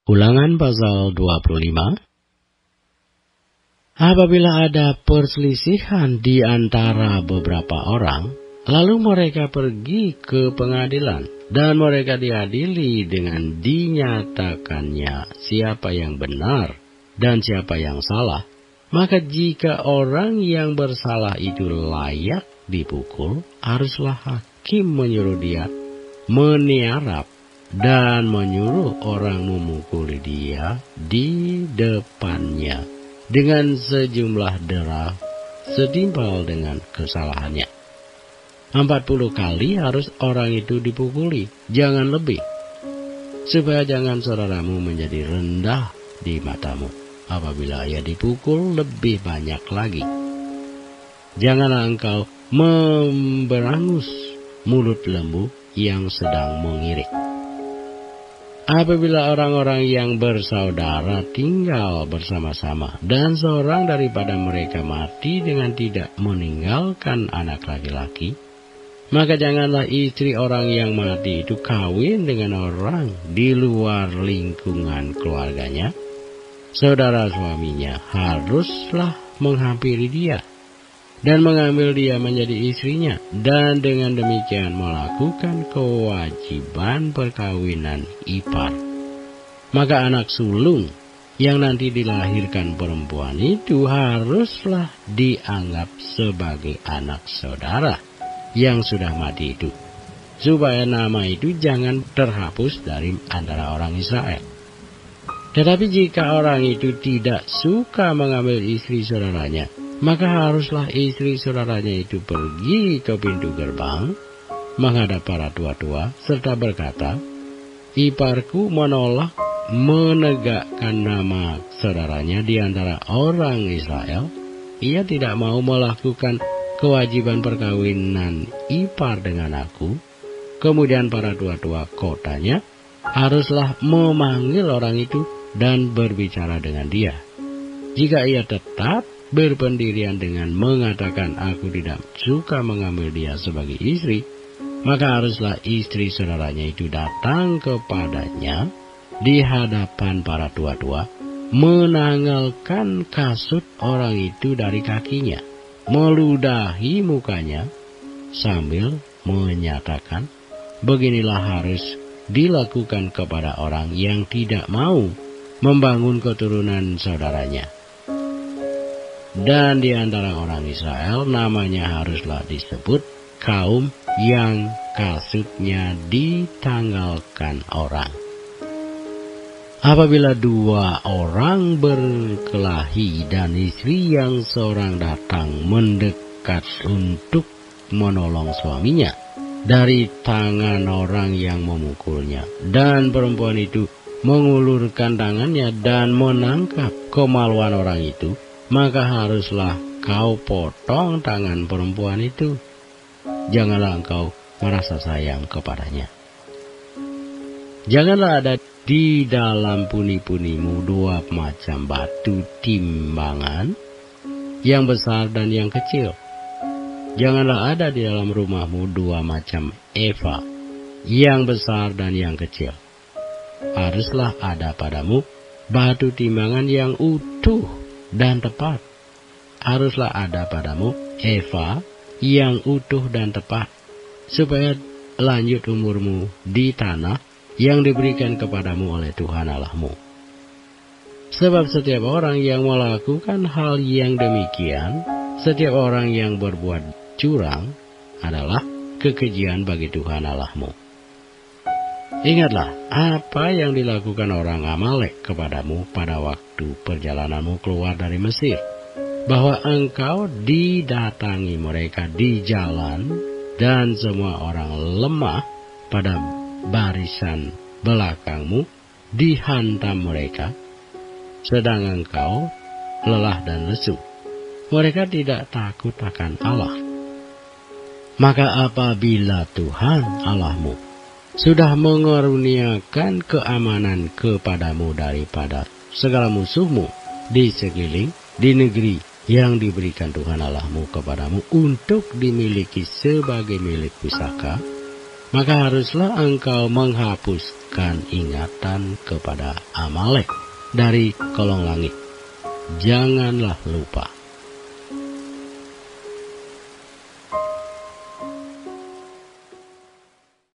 Ulangan pasal 25. Apabila ada perselisihan di antara beberapa orang, lalu mereka pergi ke pengadilan, dan mereka diadili dengan dinyatakannya siapa yang benar dan siapa yang salah, maka jika orang yang bersalah itu layak dipukul, haruslah hakim menyuruh dia meniarap dan menyuruh orang memukuli dia di depannya dengan sejumlah derah setimpal dengan kesalahannya. 40 kali harus orang itu dipukuli, jangan lebih, supaya jangan saudaramu menjadi rendah di matamu apabila ia dipukul lebih banyak lagi. Janganlah engkau memberangus mulut lembu yang sedang mengirik. Apabila orang-orang yang bersaudara tinggal bersama-sama dan seorang daripada mereka mati dengan tidak meninggalkan anak laki-laki, maka janganlah istri orang yang mati itu kawin dengan orang di luar lingkungan keluarganya. Saudara suaminya haruslah menghampiri dia dan mengambil dia menjadi istrinya, dan dengan demikian melakukan kewajiban perkawinan ipar. Maka anak sulung yang nanti dilahirkan perempuan itu haruslah dianggap sebagai anak saudara yang sudah mati itu, supaya nama itu jangan terhapus dari antara orang Israel. Tetapi jika orang itu tidak suka mengambil istri saudaranya, maka haruslah istri saudaranya itu pergi ke pintu gerbang, menghadap para tua-tua, serta berkata, "Iparku menolak menegakkan nama saudaranya di antara orang Israel. Ia tidak mau melakukan kewajiban perkawinan ipar dengan aku." Kemudian para tua-tua kotanya haruslah memanggil orang itu dan berbicara dengan dia. Jika ia tetap berpendirian dengan mengatakan, "Aku tidak suka mengambil dia sebagai istri," maka haruslah istri saudaranya itu datang kepadanya di hadapan para tua-tua, menanggalkan kasut orang itu dari kakinya, meludahi mukanya sambil menyatakan, "Beginilah harus dilakukan kepada orang yang tidak mau membangun keturunan saudaranya." Dan di antara orang Israel namanya haruslah disebut kaum yang kasutnya ditanggalkan orang. Apabila dua orang berkelahi dan istri yang seorang datang mendekat untuk menolong suaminya dari tangan orang yang memukulnya, dan perempuan itu mengulurkan tangannya dan menangkap kemaluan orang itu, maka haruslah kau potong tangan perempuan itu. Janganlah engkau merasa sayang kepadanya. Janganlah ada di dalam puni-punimu dua macam batu timbangan, yang besar dan yang kecil. Janganlah ada di dalam rumahmu dua macam eva, yang besar dan yang kecil. Haruslah ada padamu batu timbangan yang utuh dan tepat. Haruslah ada padamu eva yang utuh dan tepat, supaya lanjut umurmu di tanah yang diberikan kepadamu oleh Tuhan Allahmu. Sebab setiap orang yang melakukan hal yang demikian, setiap orang yang berbuat curang, adalah kekejian bagi Tuhan Allahmu. Ingatlah apa yang dilakukan orang Amalek kepadamu pada waktu perjalananmu keluar dari Mesir, bahwa engkau didatangi mereka di jalan, dan semua orang lemah pada barisan belakangmu dihantam mereka, sedang engkau lelah dan lesu. Mereka tidak takut akan Allah. Maka apabila Tuhan Allahmu sudah mengaruniakan keamanan kepadamu daripada segala musuhmu di sekeliling, di negeri yang diberikan Tuhan Allahmu kepadamu untuk dimiliki sebagai milik pusaka, maka haruslah engkau menghapuskan ingatan kepada Amalek dari kolong langit. Janganlah lupa.